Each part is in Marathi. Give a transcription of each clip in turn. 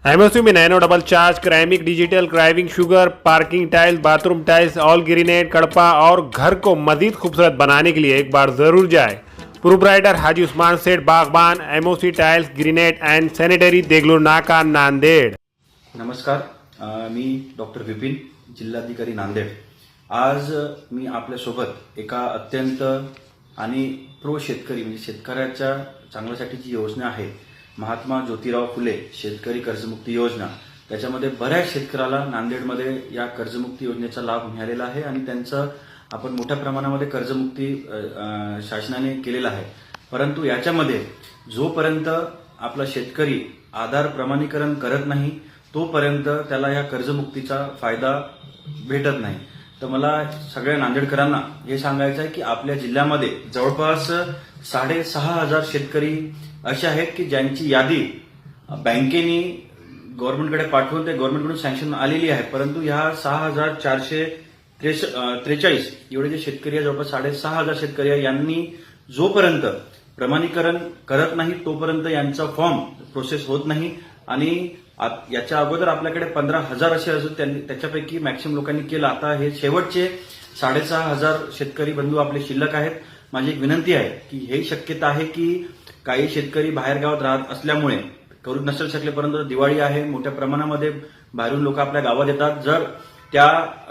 एमओसी में nano double charge ceramic digital ड्राइविंग sugar parking tiles bathroom tiles all granite Kadapa और घर को मजीद खूबसूरत बनाने के लिए एक बार जरूर जाए। Proprietor Haji Usman Seth Bagban MOC tiles granite and sanitary Degloor नाका नांदेड। नमस्कार, मी डॉक्टर विपिन, जिल्हाधिकारी नांदेड। आज मी आपल्यासोबत एका अत्यंत आणि प्रो शेतकरी म्हणजे शेतकऱ्याच्या चांगल्यासाठी जी योजना आहे महात्मा ज्योतिराव फुले शेतकरी कर्जमुक्ती योजना, त्याच्यामध्ये बऱ्याच शेतकऱ्याला नांदेडमध्ये या कर्जमुक्ती योजनेचा लाभ मिळालेला आहे आणि त्यांचं आपण मोठ्या प्रमाणामध्ये कर्जमुक्ती शासनाने केलेला आहे। परंतु याच्यामध्ये जोपर्यंत आपला शेतकरी आधार प्रमाणीकरण करत नाही तोपर्यंत त्याला या कर्जमुक्तीचा फायदा भेटत नाही। तर मला सगळ्या नांदेडकरांना हे सांगायचं आहे की आपल्या जिल्ह्यामध्ये जवळपास 6,500 शेतकरी असे आहेत की ज्यांची यादी बँकेने गव्हर्नमेंटकडे पाठवून ते गव्हर्नमेंटकडून सँक्शन आलेली आहे, परंतु ह्या 6,443 एवढे जे शेतकरी आहे, जवळपास 6,500 शेतकरी आहे, यांनी जोपर्यंत प्रमाणीकरण करत नाही तोपर्यंत यांचा फॉर्म प्रोसेस होत नाही। आणि याच्या अगोदर आपल्याकडे 15,000 असे अजून त्याच्यापैकी मॅक्सिमम लोकांनी केलं। आता हे शेवटचे 6,500 शेतकरी बंधू आपले शिल्लक आहेत। माझी एक विनंती आहे की हे शक्यता आहे की काही शेतकरी बाहेर गावात राहत असल्यामुळे करू नसेल शकले, परंतु दिवाळी आहे, मोठ्या प्रमाणामध्ये बाहेरून लोक आपल्या गावात येतात। जर त्या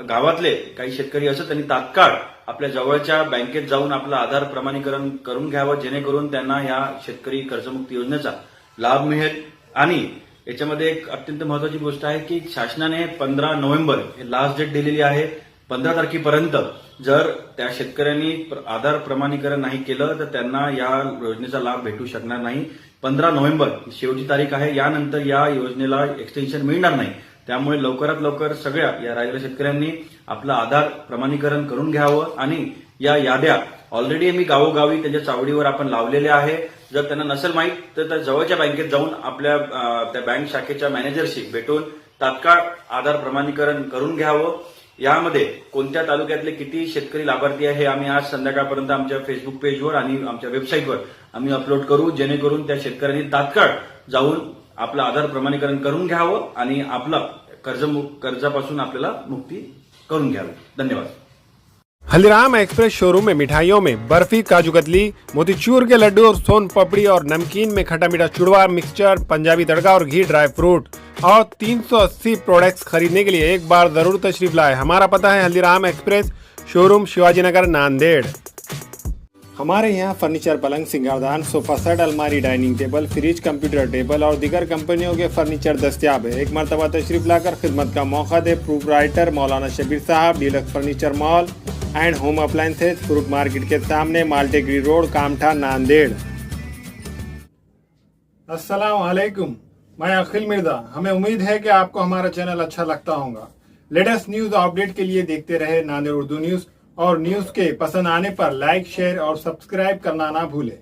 गावातले काही शेतकरी असं त्यांनी तात्काळ आपल्या जवळच्या बँकेत जाऊन आपलं आधार प्रमाणीकरण करून घ्यावं, जेणेकरून त्यांना या शेतकरी कर्जमुक्ती योजनेचा लाभ मिळेल। आणि याच्यामध्ये एक अत्यंत महत्वाची गोष्ट आहे की शासनाने 15 नोव्हेंबर हे लास्ट डेट दिलेली आहे। 15 तारखेपर्यंत जर त्या शेतकऱ्यांनी आधार प्रमाणीकरण नाही केलं तर त्यांना या योजनेचा लाभ भेटू शकणार नाही। 15 नोव्हेंबर ही शेवटची तारीख आहे, यानंतर या योजनेला एक्सटेन्शन मिळणार नाही। त्यामुळे लवकरात लवकर सगळ्या या राहिलेल्या शेतकऱ्यांनी आपलं आधार प्रमाणीकरण करून घ्यावं आणि या याद्या ऑलरेडी मी गावोगावी त्याच्या चावडीवर आपण लावलेल्या आहे। जर त्यांना नसेल माहीत तर त्या जवळच्या बँकेत जाऊन आपल्या त्या बँक शाखेच्या मॅनेजरशी भेटून तात्काळ आधार प्रमाणीकरण करून घ्यावं। यामध्ये कोणत्या तालुक्यातले किती शेतकरी लाभार्थी आहे हे आम्ही आज संध्याकाळपर्यंत आमच्या फेसबुक पेजवर आणि आमच्या वेबसाईटवर आम्ही अपलोड करू, जेणेकरून त्या शेतकऱ्यांनी तात्काळ जाऊन आपलं आधार प्रमाणीकरण करून घ्यावं आणि आपलं कर्जापासून आपल्याला मुक्ती करून घ्यावी। धन्यवाद। हल्दीराम एक्सप्रेस शोरूम में मिठाइयों में बर्फी, काजू कतली, मोतीचूर के लड्डू और सोन पापड़ी और नमकीन में खट्टा मीठा चुड़वा, मिक्सचर, पंजाबी तड़का और घी ड्राई फ्रूट और 380 प्रोडक्ट्स खरीदने के लिए एक बार जरूर तशरीफ लाए। हमारा पता है हल्दीराम एक्सप्रेस शोरूम शिवाजी नगर नांदेड़। हमारे यहाँ फर्नीचर, पलंग, सिंगारदान, सोफा सेट, अलमारी, dining table, fridge, computer table और दीगर कंपनियों के फर्नीचर दस्तियाब है। एक मरतबा तशरीफ लाकर खिदमत का मौका दे। Proprietor Maulana Shabbir Sahab, deluxe furniture mall and home appliances, fruit market के सामने, माल्टेगरी रोड, कामठा, नांदेड़। अस्सलाम वालेकुम, मैं अखिल मिर्जा। हमें उम्मीद है कि आपको हमारा चैनल अच्छा लगता होगा। लेटेस्ट न्यूज अपडेट के लिए देखते रहे नांदेड़ उर्दू न्यूज, और न्यूज के पसंद आने पर लाइक, शेयर और सब्सक्राइब करना ना भूलें।